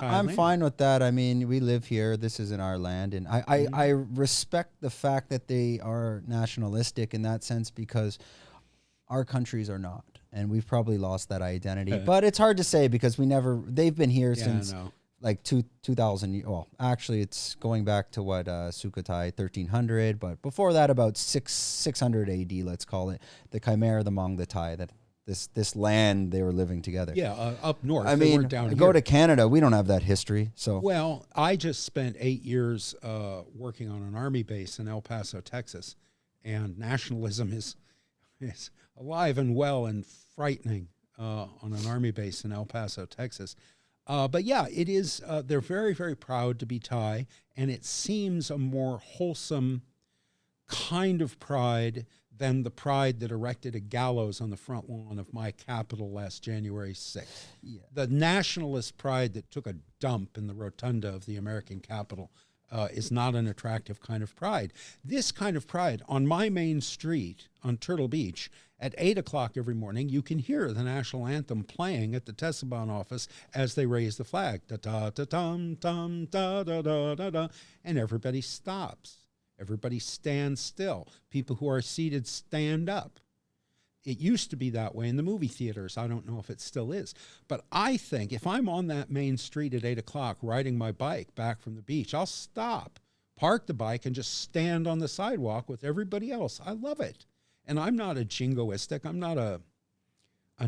I'm fine with that. I mean, we live here. This isn't our land. And I respect the fact that they are nationalistic in that sense because our countries are not. And we've probably lost that identity. But it's hard to say because they've been here since like 2000. Well, actually, it's going back to what, Sukhothai 1300. But before that, about 600 AD, let's call it, the Khmer, the Hmong, the Thai, that this land they were living together. Yeah, up north. I they mean, weren't down go here. to Canada, we don't have that history. So Well, I just spent 8 years working on an army base in El Paso, Texas, and nationalism is alive and well and frightening on an army base in El Paso, Texas. But yeah, it is. They're very, very proud to be Thai, and it seems a more wholesome kind of pride than the pride that erected a gallows on the front lawn of my capital last January 6th. Yeah. The nationalist pride that took a dump in the rotunda of the American Capitol is not an attractive kind of pride. This kind of pride, on my main street on Turtle Beach, at 8 o'clock every morning, you can hear the national anthem playing at the Tessabon office as they raise the flag. Da-da-da-tum-tum, da-da-da-da-da, and everybody stops. Everybody stands still. People who are seated stand up. It used to be that way in the movie theaters. I don't know if it still is. But I think if I'm on that main street at 8 o'clock riding my bike back from the beach, I'll stop, park the bike, and just stand on the sidewalk with everybody else. I love it. And I'm not a jingoistic. I'm not a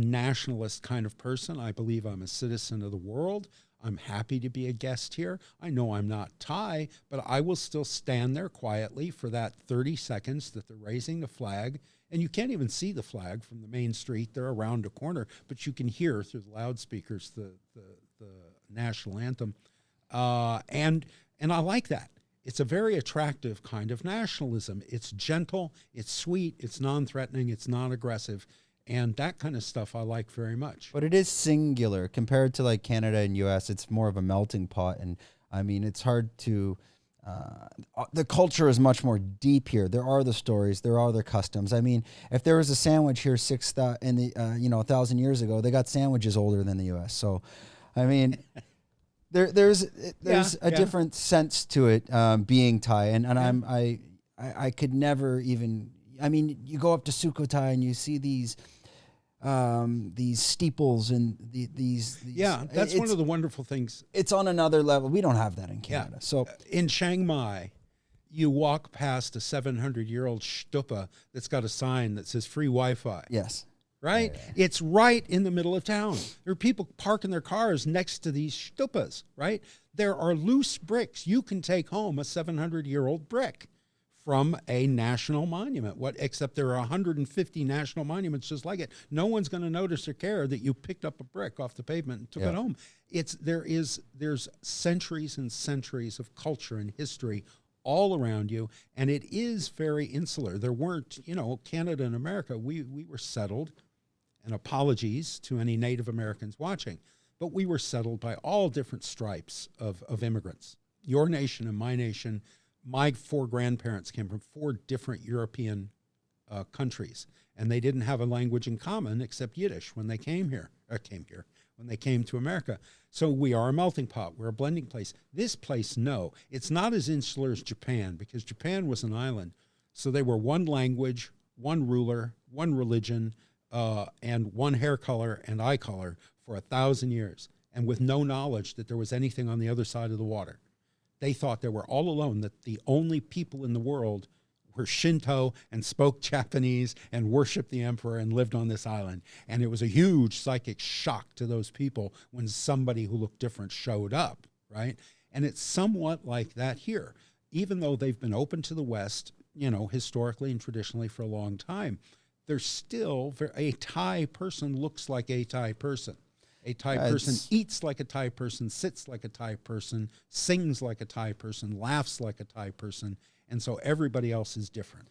nationalist kind of person. I believe I'm a citizen of the world. I'm happy to be a guest here. I know I'm not Thai, but I will still stand there quietly for that 30 seconds that they're raising the flag. And you can't even see the flag from the main street. They're around a corner, but you can hear through the loudspeakers the national anthem. And I like that. It's a very attractive kind of nationalism. It's gentle, it's sweet, it's non-threatening, it's non-aggressive. And that kind of stuff I like very much. but it is singular compared to like Canada and US. It's more of a melting pot. And I mean, it's hard to, the culture is much more deep here. There are the stories, there are the customs. I mean, if there was a sandwich here 1,000 years ago, they got sandwiches older than the US. So, I mean, there's a different sense to it, being Thai. And I could never even, I mean, you go up to Sukhothai and you see these steeples and these yeah, that's one of the wonderful things. It's on another level. We don't have that in Canada. Yeah. So in Chiang Mai, you walk past a 700-year-old stupa that's got a sign that says free Wi-Fi. yes, Right? Yeah. It's right in the middle of town. There are people parking their cars next to these stupas, right? There are loose bricks. You can take home a 700-year-old brick from a national monument. Except there are 150 national monuments just like it. No one's going to notice or care that you picked up a brick off the pavement and took it home. There's centuries and centuries of culture and history all around you, and it is very insular. There weren't, Canada and America, we were settled, and apologies to any Native Americans watching, but we were settled by all different stripes of immigrants. Your nation and my nation. My 4 grandparents came from 4 different European countries, and they didn't have a language in common except Yiddish when they came when they came to America. So we are a melting pot. We're a blending place. This place, no. It's not as insular as Japan, because Japan was an island. So they were one language, one ruler, one religion, and one hair color and eye color for 1,000 years, and with no knowledge that there was anything on the other side of the water. They thought they were all alone, that the only people in the world were Shinto and spoke Japanese and worshiped the emperor and lived on this island. And it was a huge psychic shock to those people when somebody who looked different showed up, right? And it's somewhat like that here. Even though they've been open to the West, historically and traditionally for a long time, there's still, a Thai person looks like a Thai person. A Thai person eats like a Thai person, sits like a Thai person, sings like a Thai person, laughs like a Thai person, and so everybody else is different.